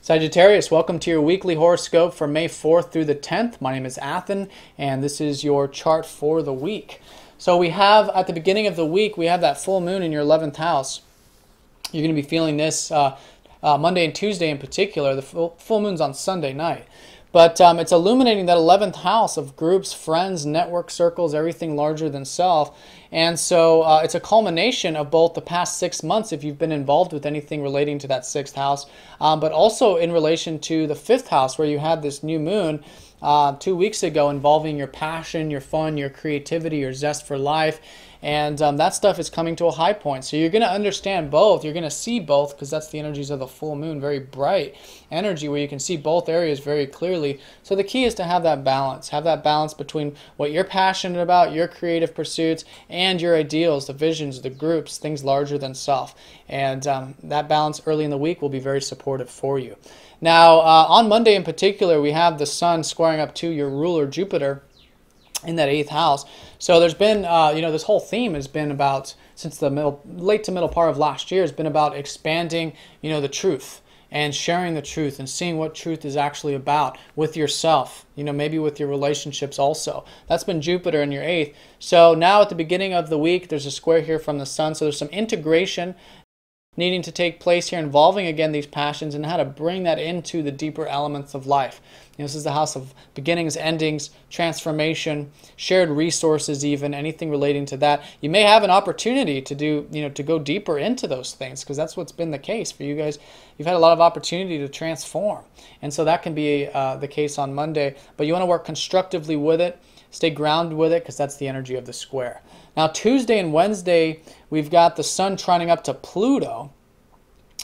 Sagittarius, welcome to your weekly horoscope for May 4th through the 10th. My name is Athen, and this is your chart for the week. So we have, at the beginning of the week, we have that full moon in your 11th house. You're going to be feeling this Monday and Tuesday in particular. The full moon's on Sunday night. But it's illuminating that 11th house of groups, friends, network circles, everything larger than self. And so it's a culmination of both the past 6 months, if you've been involved with anything relating to that 6th house, but also in relation to the 5th house, where you had this new moon 2 weeks ago involving your passion, your fun, your creativity, your zest for life. And that stuff is coming to a high point. So you're going to understand both. You're going to see both, because that's the energies of the full moon, very bright energy where you can see both areas very clearly. So the key is to have that balance. Have that balance between what you're passionate about, your creative pursuits, and your ideals, the visions, the groups, things larger than self. And that balance early in the week will be very supportive for you. Now, on Monday in particular, we have the Sun squaring up to your ruler, Jupiter, in that 8th house. So there's been, this whole theme has been about, since the late to middle part of last year, has been about expanding, the truth and sharing the truth and seeing what truth is actually about with yourself, maybe with your relationships also. That's been Jupiter in your 8th. So now at the beginning of the week, there's a square here from the Sun. So there's some integration needing to take place here, involving again these passions and how to bring that into the deeper elements of life. This is the house of beginnings, endings, transformation, shared resources, even anything relating to that. You may have an opportunity to do, to go deeper into those things, because that's what's been the case for you guys. You've had a lot of opportunity to transform, and so that can be the case on Monday. But you want to work constructively with it. Stay grounded with it, because that's the energy of the square. Now, Tuesday and Wednesday, we've got the Sun trining up to Pluto,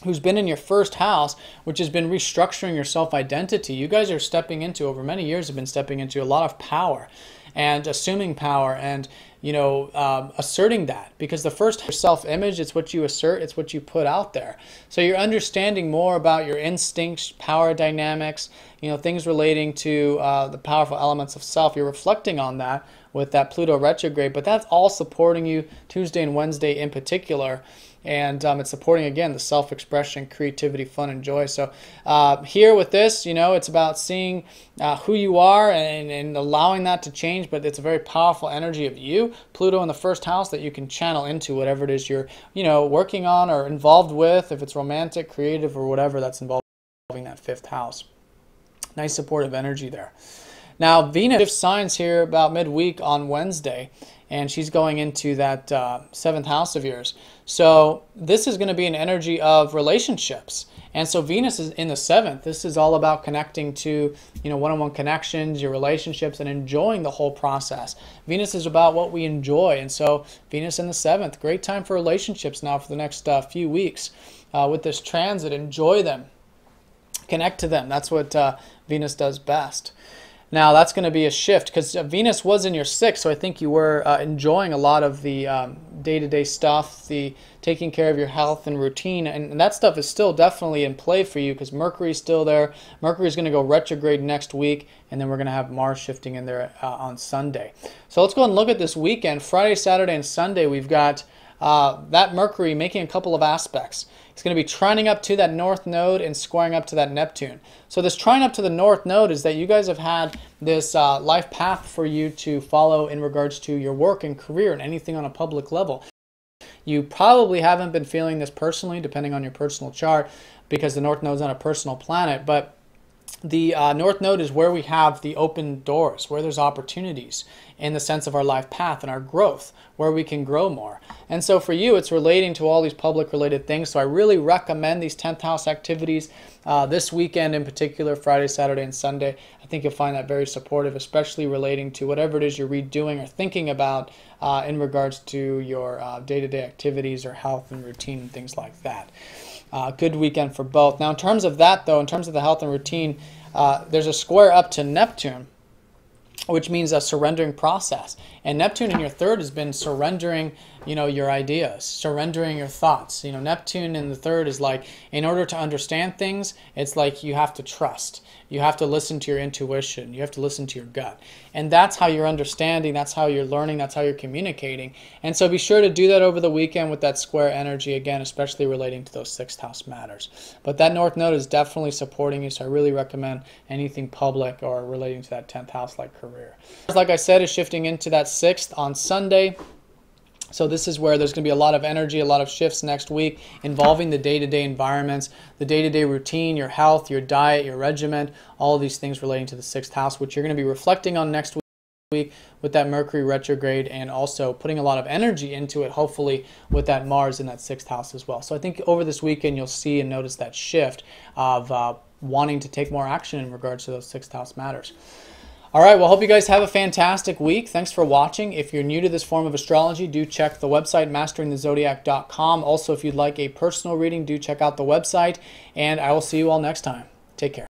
who's been in your 1st house, which has been restructuring your self-identity. You guys are stepping into, over many years, have been stepping into a lot of power and assuming power and, asserting that. Because the first self-image, it's what you assert, it's what you put out there. So you're understanding more about your instincts, power dynamics, things relating to the powerful elements of self. You're reflecting on that with that Pluto retrograde, but that's all supporting you Tuesday and Wednesday in particular. And it's supporting, again, the self-expression, creativity, fun, and joy. So here with this, it's about seeing who you are and allowing that to change, but it's a very powerful energy of you, Pluto in the 1st house, that you can channel into whatever it is you're, working on or involved with, if it's romantic, creative, or whatever that's involving that 5th house. Nice supportive energy there. Now, Venus shifts signs here about midweek on Wednesday, and she's going into that 7th house of yours. So this is going to be an energy of relationships. And so Venus is in the 7th. This is all about connecting to, one-on-one connections, your relationships, and enjoying the whole process. Venus is about what we enjoy. And so Venus in the 7th, great time for relationships now for the next few weeks. With this transit, enjoy them. Connect to them. That's what Venus does best. Now, that's going to be a shift, because Venus was in your 6th, so I think you were enjoying a lot of the day-to-day stuff, the taking care of your health and routine, and that stuff is still definitely in play for you, because Mercury's still there. Mercury's going to go retrograde next week, and then we're going to have Mars shifting in there on Sunday. So let's go ahead and look at this weekend. Friday, Saturday, and Sunday, we've got that Mercury making a couple of aspects. It's going to be trining up to that North Node and squaring up to that Neptune. So this trine up to the North Node is that you guys have had this life path for you to follow in regards to your work and career and anything on a public level. You probably haven't been feeling this personally, depending on your personal chart, because the North Node's on a personal planet, but the North Node is where we have the open doors, where there's opportunities in the sense of our life path and our growth, where we can grow more. And so for you, it's relating to all these public related things. So I really recommend these 10th house activities this weekend in particular, Friday, Saturday, and Sunday. I think you'll find that very supportive, especially relating to whatever it is you're redoing or thinking about in regards to your day-to-day activities or health and routine and things like that. Good weekend for both. Now, in terms of that, though, in terms of the health and routine, there's a square up to Neptune, which means a surrendering process. And Neptune in your 3rd has been surrendering your ideas, surrendering your thoughts. Neptune in the third is like, in order to understand things, it's like you have to trust. You have to listen to your intuition. You have to listen to your gut. And that's how you're understanding, that's how you're learning, that's how you're communicating. And so be sure to do that over the weekend with that square energy, again, especially relating to those 6th house matters. But that North Node is definitely supporting you, so I really recommend anything public or relating to that 10th house like career. Like I said, is shifting into that 6th on Sunday. So this is where there's going to be a lot of energy, a lot of shifts next week involving the day-to-day environments, the day-to-day routine, your health, your diet, your regimen, all of these things relating to the 6th house, which you're going to be reflecting on next week with that Mercury retrograde, and also putting a lot of energy into it, hopefully, with that Mars in that 6th house as well. So I think over this weekend you'll see and notice that shift of wanting to take more action in regards to those 6th house matters. All right, well, hope you guys have a fantastic week. Thanks for watching. If you're new to this form of astrology, do check the website, masteringthezodiac.com. Also, if you'd like a personal reading, do check out the website, and I will see you all next time. Take care.